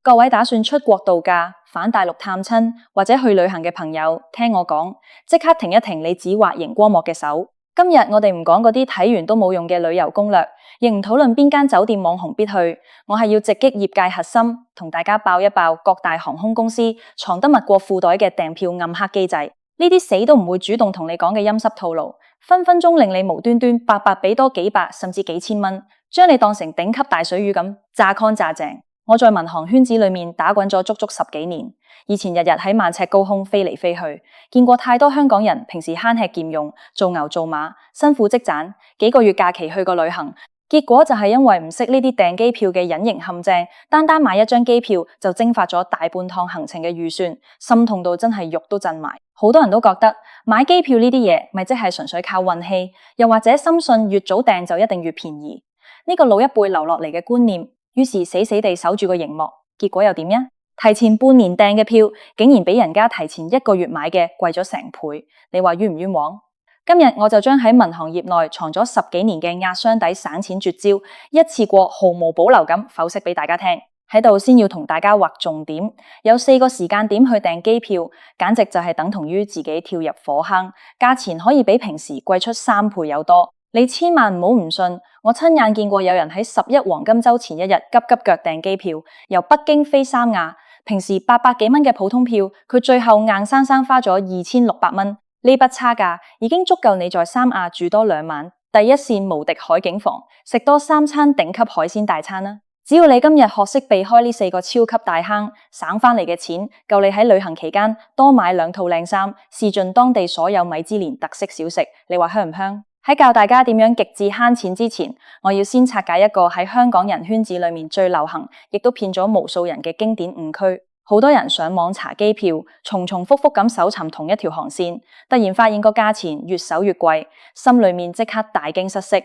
各位打算出國度假、返大陸探親或者去旅行嘅朋友，聽我講，即刻停一停你指畫熒光幕嘅手。今日我哋唔講嗰啲睇完都冇用嘅旅遊攻略，亦唔討論邊間酒店網紅必去，我係要直擊業界核心，同大家爆一爆各大航空公司藏得密過褲袋嘅訂票暗黑機制。呢啲死都唔會主動同你講嘅陰濕套路，分分鐘令你無端端白白俾多幾百甚至幾千蚊，將你當成頂級大水魚咁炸 con 炸正。我在民航圈子裏面打滾咗足足10幾年，以前日日喺萬尺高空飛嚟飛去，見過太多香港人平時慳吃儉用、做牛做馬、辛苦積攢，幾個月假期去個旅行，結果就係因為唔識呢啲訂機票嘅隱形陷阱，單買一張機票就蒸發咗大半趟行程嘅預算，心痛到真係肉都震埋。好多人都覺得買機票呢啲嘢咪即係純粹靠運氣，又或者深信越早訂就一定越便宜，呢個老一輩留落嚟嘅觀念。於是死死地守住個熒幕，結果又點呀？提前半年訂嘅票，竟然比人家提前1個月買嘅貴咗成倍，你話冤唔冤枉？今日我就將喺民航業內藏咗10幾年嘅壓箱底省錢絕招，一次過毫無保留咁剖析俾大家聽。喺度先要同大家劃重點，有4個時間點去訂機票，簡直就係等同於自己跳入火坑，價錢可以比平時貴出3倍有多。你千萬唔好唔信，我親眼見過有人喺11黃金週前一日急腳訂機票，由北京飛三亞，平時800幾蚊嘅普通票，佢最後硬生生花咗2600蚊。呢筆差價已經足夠你在三亞住多2晚，第一線無敵海景房，食多3餐頂級海鮮大餐啦。只要你今日學識避開呢4個超級大坑，省翻嚟嘅錢夠你喺旅行期間多買2套靚衫，試盡當地所有米芝蓮特色小食，你話香唔香？喺教大家點樣極致慳錢之前，我要先拆解一個喺香港人圈子裏面最流行，亦都騙咗無數人嘅經典誤區。好多人上網查機票，重複咁搜尋同一條航線，突然發現個價錢越搜越貴，心裏面即刻大驚失色，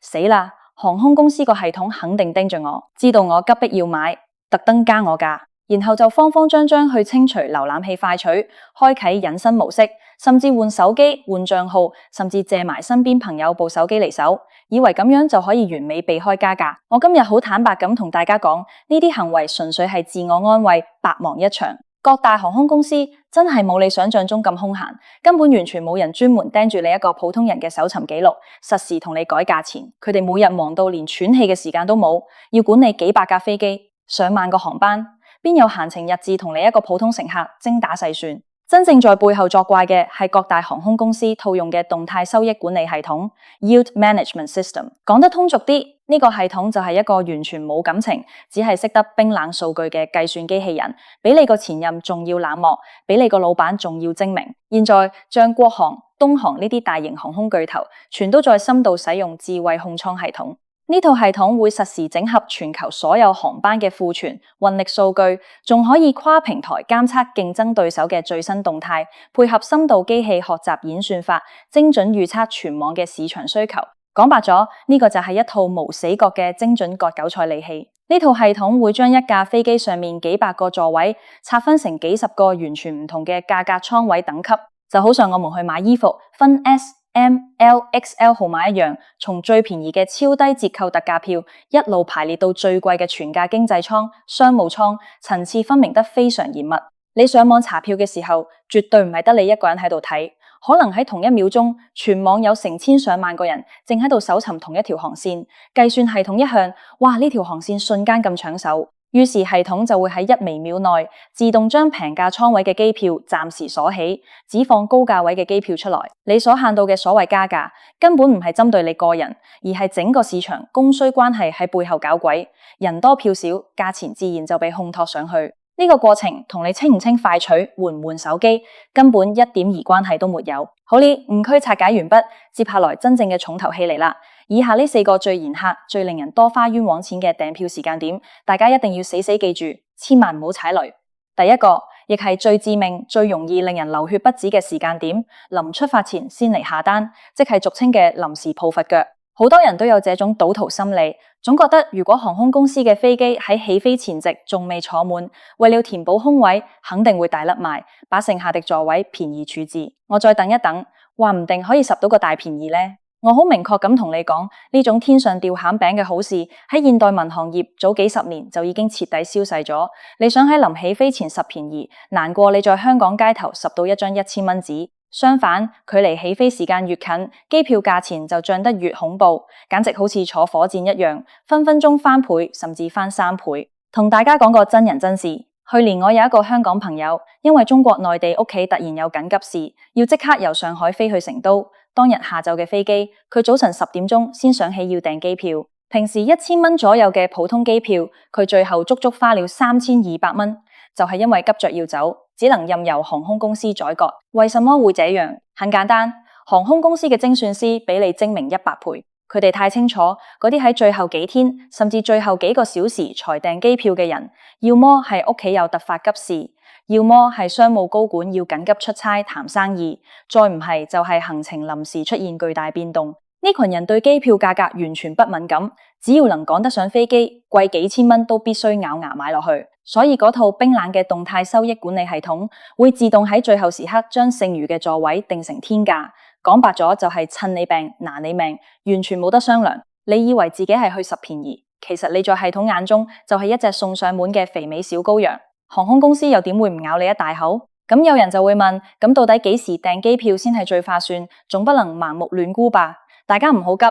死啦！航空公司個系統肯定盯住我，知道我急迫要買，特登加我價，然後就慌張去清除瀏覽器快取，開啟隱身模式，甚至換手機、換賬號，甚至借埋身邊朋友部手機嚟搜，以為咁樣就可以完美避開加價。我今日好坦白咁同大家講，呢啲行為純粹係自我安慰，白忙一場。各大航空公司真係冇你想象中咁空閒，根本完全冇人專門盯住你一個普通人嘅搜尋記錄，實時同你改價錢。佢哋每日忙到連喘氣嘅時間都冇，要管理幾百架飛機、上萬個航班，邊有閒情逸致同你一個普通乘客精打細算？真正在背後作怪嘅係各大航空公司套用嘅動態收益管理系統 Yield Management System。講得通俗啲，呢個系統就係一個完全冇感情，只係識得冰冷數據嘅計算機器人，比你個前任仲要冷漠，比你個老闆仲要精明。現在像國航、東航呢啲大型航空巨頭，全都在深度使用智慧控艙系統。呢套系統會實時整合全球所有航班嘅庫存、運力數據，仲可以跨平台監測競爭對手嘅最新動態，配合深度機器學習演算法，精準預測全網嘅市場需求。講白咗，呢個就係一套無死角嘅精準割韭菜利器。呢套系統會將一架飛機上面幾百個座位拆分成幾10個完全唔同嘅價格艙位等級，就好像我們去買衣服分 S、M、L、XL 號碼一樣，從最便宜嘅超低折扣特價票一路排列到最貴嘅全價經濟艙、商務艙，層次分明得非常嚴密。你上網查票嘅時候，絕對唔係得你一個人喺度睇，可能喺同一秒鐘，全網有成千上萬個人正喺度搜尋同一條航線。計算系統一向，哇，呢條航線瞬間咁搶手，於是系統就會喺1微秒內自動將平價艙位嘅機票暫時鎖起，只放高價位嘅機票出來。你所限到嘅所謂加價，根本唔係針對你個人，而係整個市場供需關係喺背後搞鬼。人多票少，價錢自然就被烘托上去。呢個過程同你清唔清快取、換唔換手機，根本一點兒關係都沒有。好，誤區拆解完畢，接下來真正嘅重頭戲嚟啦。以下呢4個最嚴苛、最令人多花冤枉錢嘅訂票時間點，大家一定要死死記住，千萬唔好踩雷。第一個，亦係最致命、最容易令人流血不止嘅時間點，臨出發前先嚟下單，即係俗稱嘅臨時抱佛腳。好多人都有這種賭徒心理，總覺得如果航空公司嘅飛機喺起飛前夕仲未坐滿，為了填補空位，肯定會大甩賣，把剩下的座位便宜處置。我再等一等，話唔定可以拾到個大便宜呢。我好明確咁同你講，呢種天上掉餡餅嘅好事喺現代民航業早幾十年就已經徹底消逝咗。你想喺臨起飛前拾便宜，難過你在香港街頭拾到一張1000蚊紙。相反，距離起飛時間越近，機票價錢就漲得越恐怖，簡直好似坐火箭一樣，分分鐘翻倍甚至翻3倍。同大家講個真人真事，去年我有一個香港朋友，因為中國內地屋企突然有緊急事，要即刻由上海飛去成都。當日下晝嘅飛機，佢早晨10點鐘先想起要訂機票。平時1000蚊左右嘅普通機票，佢最後足足花了3200蚊，就係因為急着要走，只能任由航空公司宰割。為什麼會這樣？很簡單，航空公司嘅精算師比你精明100倍，佢哋太清楚嗰啲喺最後幾天甚至最後幾個小時才訂機票嘅人，要麼係屋企有突發急事，要麼係商務高管要緊急出差談生意，再唔係就係行程臨時出現巨大變動。呢群人對機票價格完全不敏感，只要能趕得上飛機，貴幾千蚊都必須咬牙買落去。所以嗰套冰冷嘅動態收益管理系統會自動喺最後時刻將剩餘嘅座位定成天價。講白咗就係趁你病拿你命，完全冇得商量。你以為自己係去拾便宜，其實你在系統眼中就係一隻送上門嘅肥美小羔羊。航空公司又點會唔咬你一大口？咁有人就會問，咁到底幾時訂機票先係最划算？總不能盲目亂估吧？大家唔好急，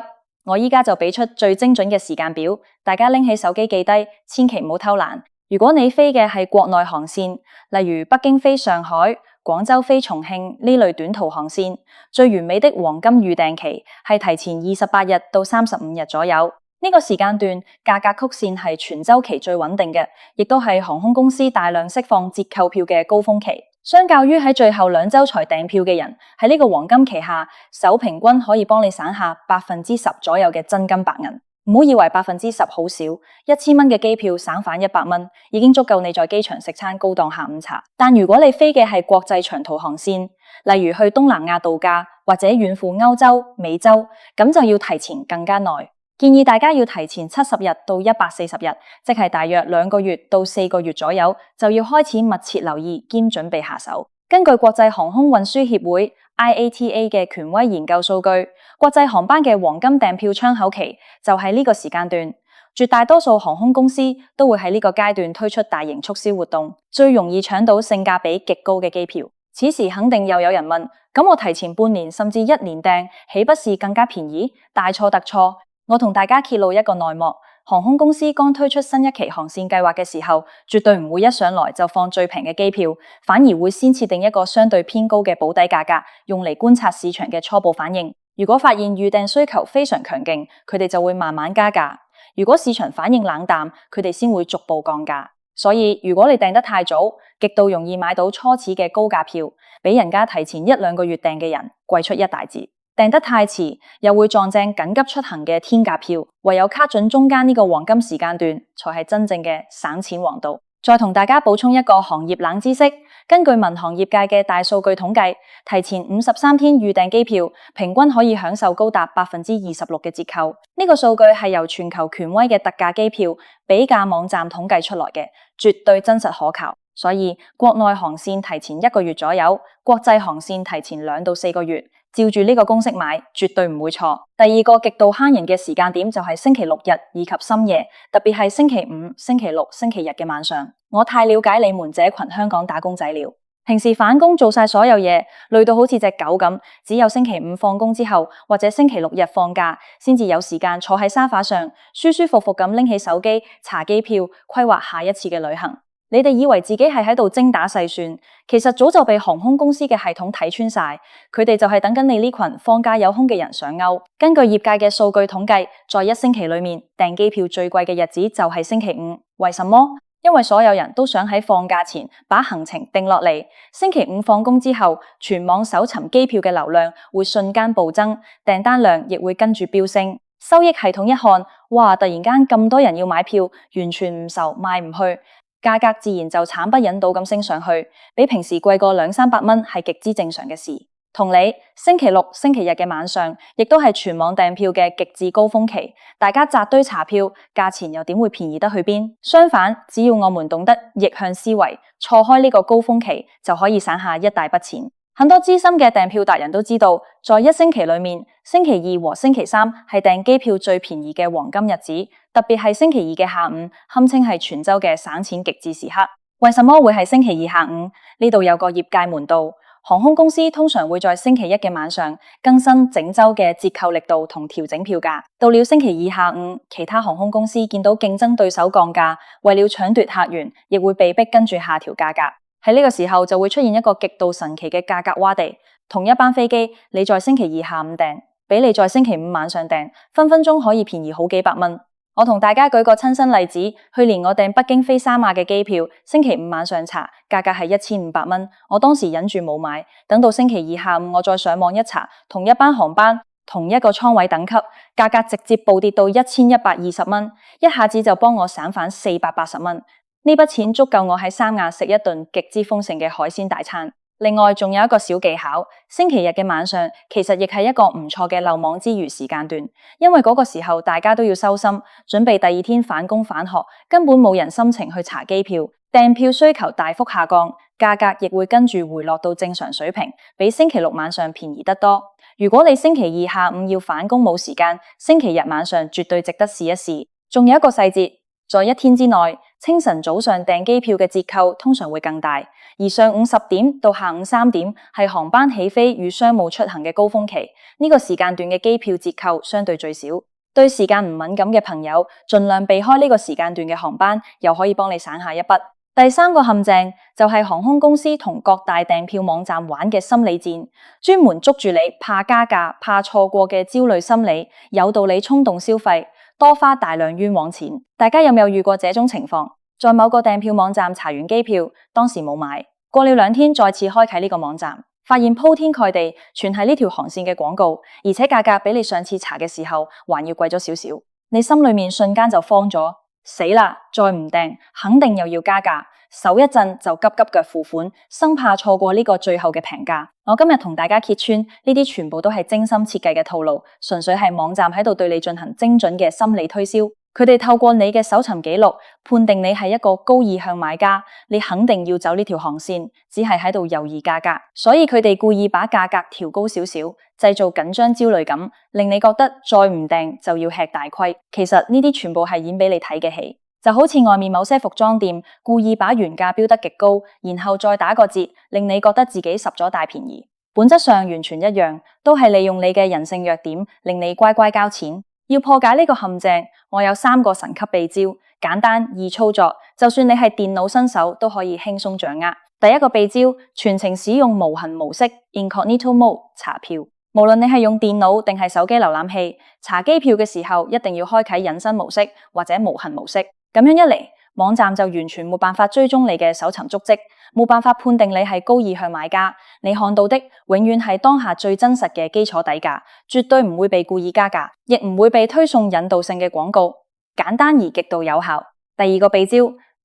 我依家就俾出最精準嘅時間表，大家拎起手機記低，千祈唔好偷懶。如果你飛嘅係國內航線，例如北京飛上海、廣州飛重慶呢類短途航線，最完美的黃金預訂期係提前28日到35日左右。呢個時間段價格曲線係全週期最穩定嘅，亦都係航空公司大量釋放折扣票嘅高峰期。相較於喺最後2週才訂票嘅人，喺呢個黃金期下，手平均可以幫你省下10%左右嘅真金白銀。唔好以為10%好少，1000蚊嘅機票省返100蚊，已經足夠你在機場食餐高檔下午茶。但如果你飛嘅係國際長途航線，例如去東南亞度假或者遠赴歐洲、美洲，咁就要提前更加耐。建議大家要提前70日到140日，即係大約2個月到4個月左右，就要開始密切留意兼準備下手。根據國際航空運輸協會 IATA 嘅權威研究數據，國際航班嘅黃金訂票窗口期就係呢個時間段。絕大多數航空公司都會喺呢個階段推出大型促銷活動，最容易搶到性價比極高嘅機票。此時肯定又有人問，咁我提前半年甚至1年訂，豈不是更加便宜？大錯特錯！我同大家揭露一個內幕，航空公司剛推出新一期航線計劃嘅時候，絕對唔會一上來就放最平嘅機票，反而會先設定一個相對偏高嘅保底價格，用嚟觀察市場嘅初步反應。如果發現預訂需求非常強勁，佢哋就會慢慢加價；如果市場反應冷淡，佢哋先會逐步降價。所以如果你訂得太早，極度容易買到初始嘅高價票，比人家提前1-2個月訂嘅人貴出一大截。訂得太遲，又會撞正緊急出行嘅天價票，唯有卡準中間呢個黃金時間段，才係真正嘅省錢王道。再同大家補充一個行業冷知識，根據民航業界嘅大數據統計，提前53天預訂機票，平均可以享受高達26%嘅折扣。呢個數據係由全球權威嘅特價機票比價網站統計出來嘅，絕對真實可靠。所以國內航線提前1個月左右，國際航線提前2到4個月。照住呢個公式買，絕對唔會錯。第二個極度慳人嘅時間點就係星期六日以及深夜，特別係星期五、星期六、星期日嘅晚上。我太了解你們這群香港打工仔了。平時返工做晒所有嘢，累到好似隻狗咁，只有星期五放工之後或者星期六日放假，先至有時間坐喺沙發上，舒舒服服咁拎起手機查機票，規劃下一次嘅旅行。你哋以為自己係喺度精打細算，其實早就被航空公司嘅系統睇穿晒，佢哋就係等緊你呢群放假有空嘅人上鈎。根據業界嘅數據統計，在1星期裏面訂機票最貴嘅日子就係星期五。為什麼？因為所有人都想喺放假前把行程定落嚟，星期五放工之後，全網搜尋機票嘅流量會瞬間暴增，訂單量亦會跟住飆升。收益系統一看，哇！突然間咁多人要買票，完全唔愁賣唔去。價格自然就慘不忍睹咁升上去，比平時貴過200-300蚊係極之正常嘅事。同理，星期六、星期日嘅晚上，亦都係全網訂票嘅極致高峰期，大家扎堆查票，價錢又點會便宜得去邊？相反，只要我們懂得逆向思維，錯開呢個高峰期，就可以省下一大筆錢。很多資深嘅訂票達人都知道，在一星期裏面，星期二和星期三係訂機票最便宜嘅黃金日子，特別係星期二嘅下午，堪稱係全州嘅省錢極致時刻。為什麼會係星期二下午？呢度有個業界門道，航空公司通常會在星期一嘅晚上更新整周嘅折扣力度同調整票價。到了星期二下午，其他航空公司見到競爭對手降價，為了搶奪客源，亦會被逼跟住下調價格。喺呢個時候就會出現一個極度神奇嘅價格窪地。同一班飛機，你在星期二下午訂，比你在星期五晚上訂，分分鐘可以便宜好幾百蚊。我同大家舉個親身例子，去年我訂北京飛三亞嘅機票，星期五晚上查，價格係1500蚊，我當時忍住冇買，等到星期二下午我再上網一查，同一班航班，同一個艙位等級，價格直接暴跌到1120蚊，一下子就幫我省返480蚊。呢筆錢足夠我喺三亞食一頓極之豐盛嘅海鮮大餐。另外仲有一個小技巧，星期日嘅晚上其實亦係一個唔錯嘅漏網之魚時間段，因為嗰個時候大家都要收心，準備第二天返工返學，根本冇人心情去查機票，訂票需求大幅下降，價格亦會跟住回落到正常水平，比星期六晚上便宜得多。如果你星期二下午要返工冇時間，星期日晚上絕對值得試一試。仲有一個細節，在一天之內，清晨早上訂機票嘅折扣通常會更大，而上午10點到下午3點係航班起飛與商務出行嘅高峰期，呢個時間段嘅機票折扣相對最少。對時間唔敏感嘅朋友，盡量避開呢個時間段嘅航班，又可以幫你省下一筆。第三個陷阱就係航空公司同各大訂票網站玩嘅心理戰，專門捉住你怕加價、怕錯過嘅焦慮心理，誘導你衝動消費，多花大量冤枉錢。大家有冇遇過這種情況？在某個訂票網站查完機票，當時冇買，過了2天再次開啟呢個網站，發現鋪天蓋地全係呢條航線嘅廣告，而且價格比你上次查嘅時候還要貴咗少少，你心裏面瞬間就慌咗，死啦！再唔訂，肯定又要加價，手一震就急急腳付款，生怕錯過呢個最後嘅平價。我今日同大家揭穿呢啲全部都係精心設計嘅套路，純粹係網站喺度對你進行精準嘅心理推銷。佢哋透過你嘅搜尋記錄，判定你係一個高意向買家，你肯定要走呢條航線，只係喺度猶豫價格，所以佢哋故意把價格調高少少，製造緊張焦慮感，令你覺得再唔訂就要吃大虧。其實呢啲全部係演俾你睇嘅戲，就好似外面某些服裝店故意把原價標得極高，然後再打個折，令你覺得自己拾咗大便宜。本質上完全一樣，都係利用你嘅人性弱點，令你乖乖交錢。要破解呢個陷阱，我有3個神級秘招，簡單易操作，就算你係電腦新手都可以輕鬆掌握。第一個秘招，全程使用無痕模式 （Incognito Mode） 查票。無論你係用電腦定係手機瀏覽器，查機票嘅時候一定要開啟隱身模式或者無痕模式。咁樣一嚟，網站就完全冇辦法追蹤你嘅搜尋足跡，冇辦法判定你係高意向買家。你看到的永遠係當下最真實嘅基礎底價，絕對唔會被故意加價，亦唔會被推送引導性嘅廣告，簡單而極度有效。第二個秘招，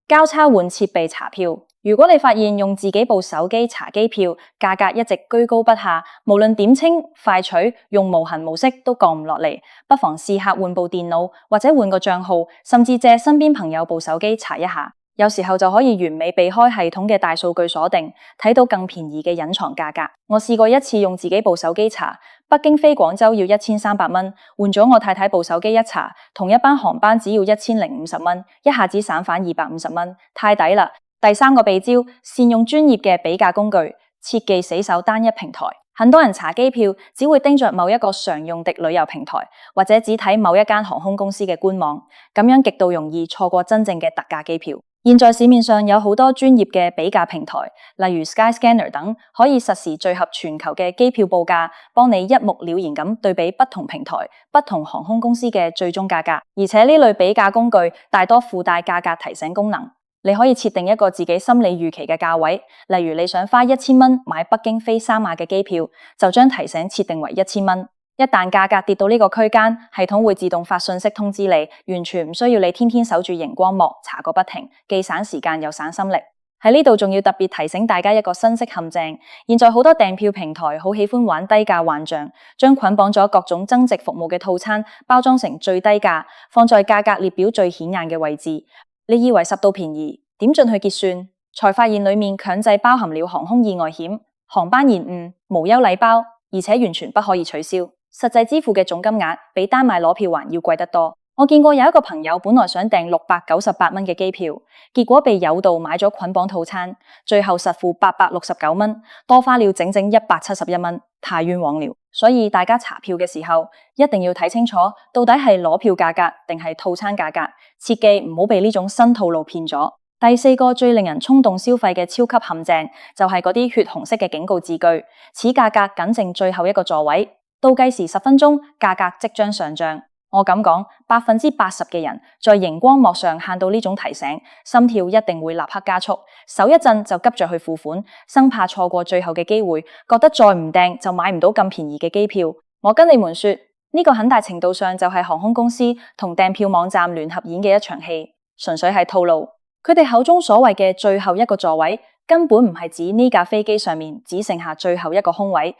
交叉換設備查票。如果你發現用自己部手機查機票，價格一直居高不下，無論點清快取，用無痕模式都降唔落嚟，不妨試下換部電腦或者換個賬號，甚至借身邊朋友部手機查一下。有時候就可以完美避開系統嘅大數據鎖定，睇到更便宜嘅隱藏價格。我試過一次用自己部手機查，北京飛廣州要1300蚊，換咗我太太部手機一查，同一班航班只要1050蚊，一下子省返250蚊，太抵啦！第三個秘招，善用專業嘅比價工具，切忌死守單一平台。很多人查機票只會盯着某一個常用的旅遊平台，或者只睇某一間航空公司嘅官網，咁樣極度容易錯過真正嘅特價機票。現在市面上有好多專業嘅比價平台，例如 Skyscanner 等，可以實時聚合全球嘅機票報價，幫你一目了然咁對比不同平台、不同航空公司嘅最終價格。而且呢類比價工具大多附帶價格提醒功能，你可以設定一個自己心理預期嘅價位，例如你想花1000蚊買北京飛三亞嘅機票，就將提醒設定為1000蚊。一旦價格跌到呢個區間，系統會自動發信息通知你，完全唔需要你天天守住熒光幕查個不停，既省時間又省心力。喺呢度仲要特別提醒大家一個新式陷阱，現在好多訂票平台好喜歡玩低價幻象，將捆綁咗各種增值服務嘅套餐包裝成最低價，放在價格列表最顯眼嘅位置。你以為10度便宜，點進去結算，才發現裡面強制包含了航空意外險、航班延誤、無憂禮包，而且完全不可以取消。實際支付嘅總金額比單買攞票還要貴得多。我見過有一個朋友本來想訂698蚊嘅機票，結果被誘導買咗捆綁套餐，最後實付869蚊，多花了整整171蚊，太冤枉了。所以大家查票嘅時候一定要睇清楚，到底係攞票價格定係套餐價格，切記唔好被呢種新套路騙咗。第四個最令人衝動消費嘅超級陷阱就係嗰啲血紅色嘅警告字句，此價格僅剩最後一個座位，倒計時10分鐘，價格即將上漲。我咁講，80%嘅人在熒光幕上看到呢種提醒，心跳一定會立刻加速，手一震就急着去付款，生怕錯過最後嘅機會，覺得再唔訂就買唔到咁便宜嘅機票。我跟你們說，呢個很大程度上就係航空公司同訂票網站聯合演嘅一場戲，純粹係套路。佢哋口中所謂嘅最後一個座位，根本唔係指呢架飛機上面只剩下最後一個空位，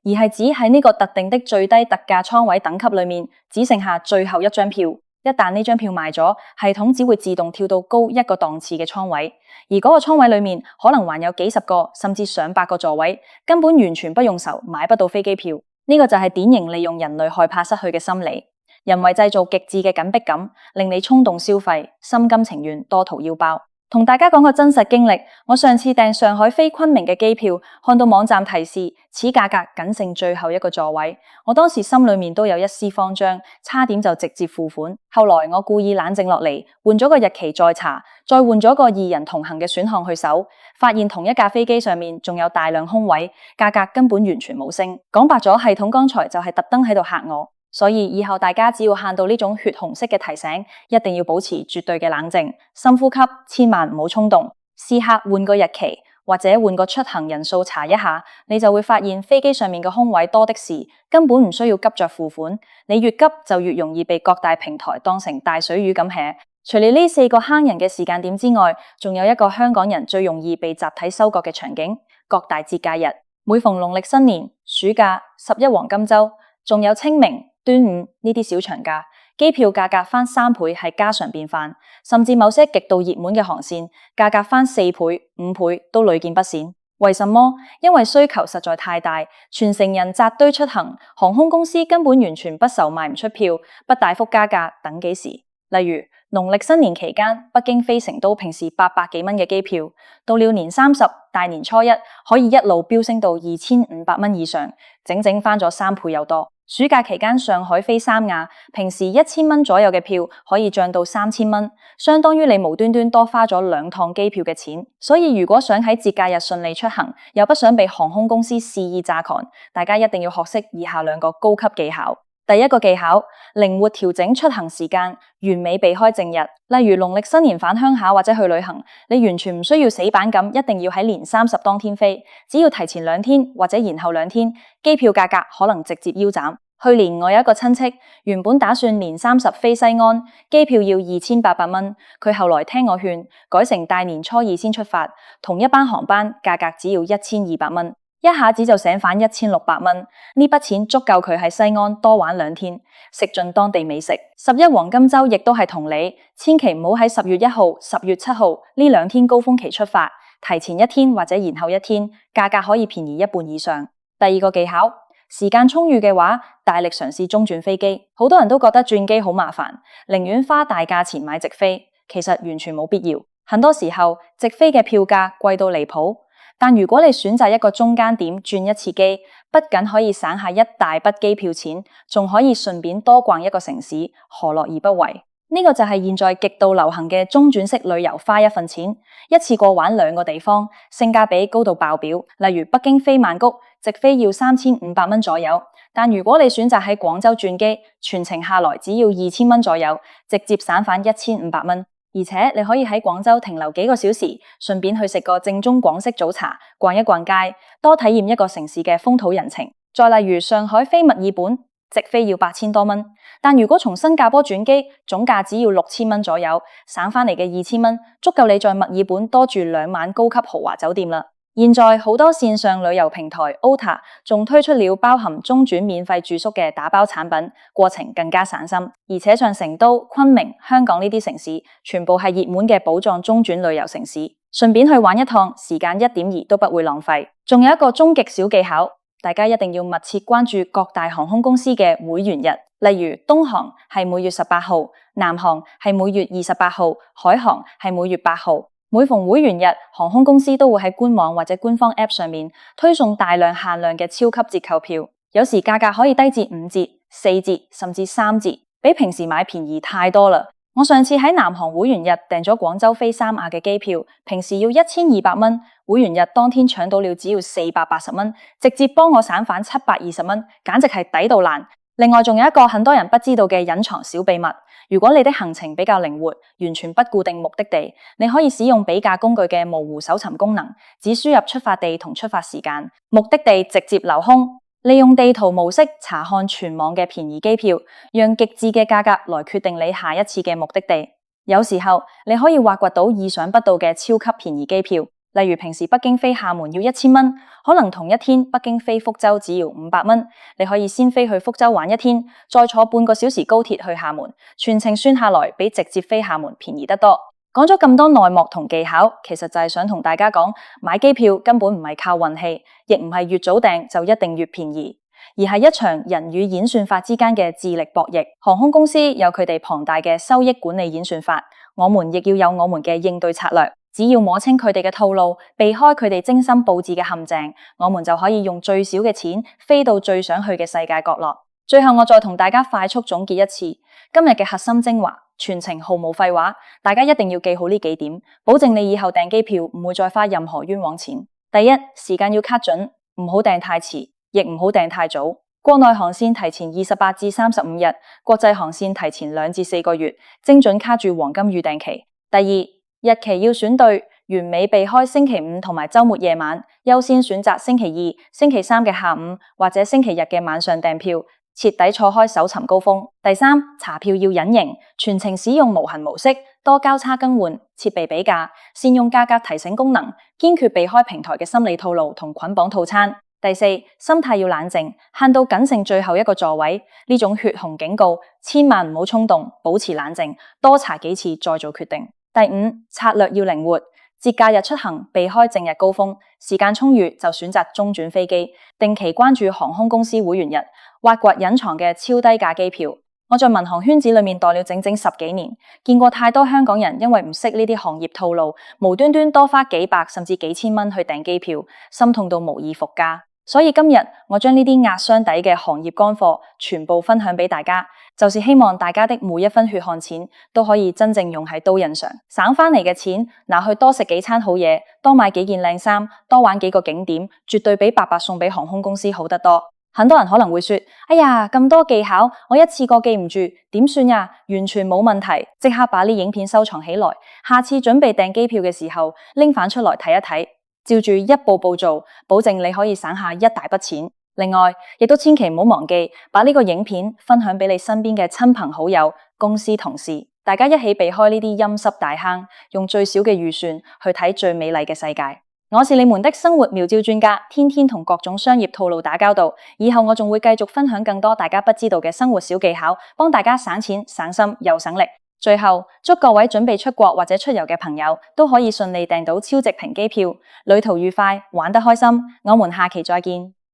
而係指喺呢個特定的最低特價艙位等級裏面，只剩下最後一張票。一旦呢張票賣咗，系統只會自動跳到高一個檔次嘅艙位，而嗰個艙位裏面可能還有幾十個甚至上百個座位，根本完全不用愁買不到飛機票。呢個就係典型利用人類害怕失去嘅心理，人為製造極致嘅緊迫感，令你衝動消費，心甘情願多掏腰包。同大家講個真實經歷，我上次訂上海飛昆明嘅機票，看到網站提示此價格僅剩最後一個座位，我當時心裏面都有一絲慌張，差點就直接付款。後來我故意冷靜落嚟，換咗個日期再查，再換咗個2人同行嘅選項去搜，發現同一架飛機上面仲有大量空位，價格根本完全冇升。講白咗，系統剛才就係特登喺度嚇我。所以以後大家只要看到呢種血紅色嘅提醒，一定要保持絕對嘅冷靜，深呼吸，千萬唔好衝動。試下換個日期或者換個出行人數查一下，你就會發現飛機上面嘅空位多的是，根本唔需要急着付款。你越急就越容易被各大平台當成大水魚咁吃。除了呢4個坑人嘅時間點之外，仲有一個香港人最容易被集體收割嘅場景，各大節假日。每逢農曆新年、暑假、11黃金週，仲有清明、端午呢啲小長假，機票價格翻3倍係家常便飯，甚至某些極度熱門嘅航線，價格翻4倍、5倍都屢見不鮮。為什麼？因為需求實在太大，全城人扎堆出行，航空公司根本完全不愁賣唔出票，不大幅加價等幾時。例如農曆新年期間，北京飛成都平時800幾蚊嘅機票，到了年30、大年初一可以一路飆升到2500蚊以上，整整翻咗3倍有多。暑假期間上海飛三亞，平時1000蚊左右嘅票可以漲到3000蚊，相當於你無端端多花咗2趟機票嘅錢。所以如果想喺節假日順利出行，又不想被航空公司肆意榨乾，大家一定要學識以下2個高級技巧。第一個技巧，靈活調整出行時間，完美避開正日。例如農曆新年返鄉下或者去旅行，你完全唔需要死板咁一定要喺年30當天飛，只要提前2天或者延後2天，機票價格可能直接腰斬。去年我有一個親戚，原本打算年30飛西安，機票要2800蚊，佢後來聽我勸，改成大年初2先出發，同一班航班價格只要1200蚊。一下子就醒返1600蚊，呢筆錢足夠佢喺西安多玩2天，食盡當地美食。11黃金週亦都係同理，千祈唔好喺10月1號、10月7號呢2天高峰期出發，提前1天或者延後1天，價格可以便宜一半以上。第二個技巧，時間充裕嘅話，大力嘗試中轉飛機。好多人都覺得轉機好麻煩，寧願花大價錢買直飛，其實完全冇必要。很多時候，直飛嘅票價貴到離譜。但如果你選擇一個中間點轉一次機，不僅可以省下一大筆機票錢，仲可以順便多逛一個城市，何樂而不為？呢個就係現在極度流行嘅中轉式旅遊，花一份錢，一次過玩2個地方，性價比高到爆表。例如北京飛曼谷，直飛要3500蚊左右，但如果你選擇喺廣州轉機，全程下來只要2000蚊左右，直接省返1500蚊。而且你可以喺廣州停留幾個小時，順便去食個正宗廣式早茶，逛一逛街，多體驗一個城市嘅風土人情。再例如上海飛墨爾本，直飛要8000多蚊，但如果從新加坡轉機，總價只要6000蚊左右，省返嚟嘅2000蚊，足夠你在墨爾本多住2晚高級豪華酒店啦。現在好多線上旅遊平台 OTA 仲推出了包含中轉免費住宿嘅打包產品，過程更加省心。而且像成都、昆明、香港呢啲城市，全部係熱門嘅寶藏中轉旅遊城市，順便去玩一趟，時間一點兒都不會浪費。仲有一個終極小技巧，大家一定要密切關注各大航空公司嘅會員日，例如東航係每月18號，南航係每月28號，海航係每月8號。每逢會員日，航空公司都會喺官網或者官方 App 上面推送大量限量嘅超級折扣票，有時價格可以低至5折、4折甚至3折，比平時買便宜太多啦。我上次喺南航會員日訂咗廣州飛三亞嘅機票，平時要1200蚊，會員日當天搶到了只要480蚊，直接幫我省返720蚊，簡直係抵到爛。另外仲有一個很多人不知道嘅隱藏小秘密，如果你的行程比較靈活，完全不固定目的地，你可以使用比價工具嘅模糊搜尋功能，只輸入出發地同出發時間，目的地直接留空，利用地圖模式查看全網嘅便宜機票，讓極致嘅價格來決定你下一次嘅目的地。有時候你可以挖掘到意想不到嘅超級便宜機票，例如平時北京飛廈門要1000蚊，可能同一天北京飛福州只要500蚊，你可以先飛去福州玩一天，再坐半個小時高鐵去廈門，全程算下來比直接飛廈門便宜得多。講咗咁多內幕同技巧，其實就係想同大家講，買機票根本唔係靠運氣，亦唔係越早訂就一定越便宜，而係一場人與演算法之間嘅智力博弈。航空公司有佢哋龐大嘅收益管理演算法，我們亦要有我們嘅應對策略。只要摸清佢哋嘅套路，避開佢哋精心佈置嘅陷阱，我們就可以用最少嘅錢飛到最想去嘅世界角落。最後我再同大家快速總結一次今日嘅核心精華，全程毫無廢話，大家一定要記好呢幾點，保證你以後訂機票唔會再花任何冤枉錢。第一，時間要卡準，唔好訂太遲，亦唔好訂太早。國內航線提前28至35日，國際航線提前2至4個月，精準卡住黃金預訂期。第二，日期要選對，完美避開星期五同埋週末夜晚，優先選擇星期二、星期三嘅下午或者星期日嘅晚上訂票，徹底錯開搜尋高峰。第三，查票要隱形，全程使用無痕模式，多交叉更換，設備比價，善用價格提醒功能，堅決避開平台嘅心理套路同捆綁套餐。第四，心態要冷靜，限到僅剩最後一個座位，呢種血紅警告，千萬唔好衝動，保持冷靜，多查幾次再做決定。第五，策略要靈活，節假日出行避開正日高峰，時間充裕就選擇中轉飛機，定期關注航空公司會員日，挖掘隱藏嘅超低價機票。我在民航圈子裏面待了整整10幾年，見過太多香港人因為唔識呢啲行業套路，無端端多花幾百甚至幾千蚊去訂機票，心痛到無以復加。所以今日我將呢啲壓箱底嘅行業乾貨全部分享俾大家，就是希望大家的每一分血汗錢都可以真正用喺刀刃上，省翻嚟嘅錢拿去多食幾餐好嘢，多買幾件靚衫，多玩幾個景點，絕對比白白送俾航空公司好得多。很多人可能會說，哎呀，咁多技巧，我一次過記唔住，點算呀？完全冇問題，即刻把呢影片收藏起來，下次準備訂機票嘅時候拎返出來睇一睇。照住一步步做，保證你可以省下一大筆錢。另外，亦都千祈唔好忘記把呢個影片分享俾你身邊嘅親朋好友、公司同事，大家一起避開呢啲陰濕大坑，用最少嘅預算去睇最美麗嘅世界。我是你們的生活妙招專家，天天同各種商業套路打交道。以後我仲會繼續分享更多大家不知道嘅生活小技巧，幫大家省錢、省心又省力。最後，祝各位準備出國或者出遊嘅朋友都可以順利訂到超值平機票，旅途愉快，玩得開心。我們下期再見。